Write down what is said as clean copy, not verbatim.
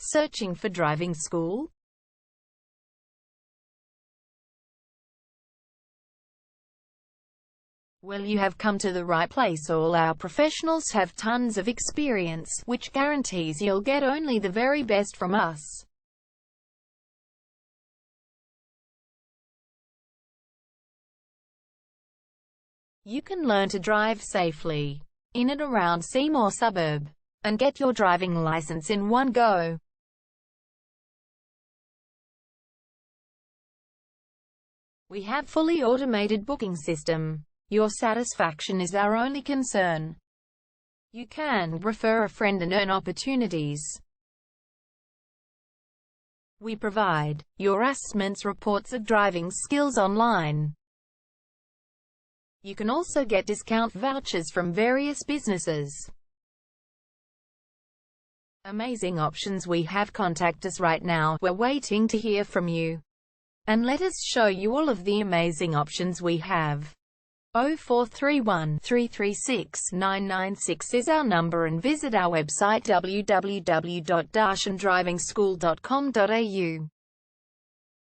Searching for driving school? Well, you have come to the right place. All our professionals have tons of experience, which guarantees you'll get only the very best from us. You can learn to drive safely in and around Seymour Suburb and get your driving license in one go. We have fully automated booking system. Your satisfaction is our only concern. You can refer a friend and earn opportunities. We provide your assessments reports of driving skills online. You can also get discount vouchers from various businesses. Amazing options we have. Contact us right now. We're waiting to hear from you. And let us show you all of the amazing options we have. 0431 336 996 is our number, and visit our website www.darshandrivingschool.com.au.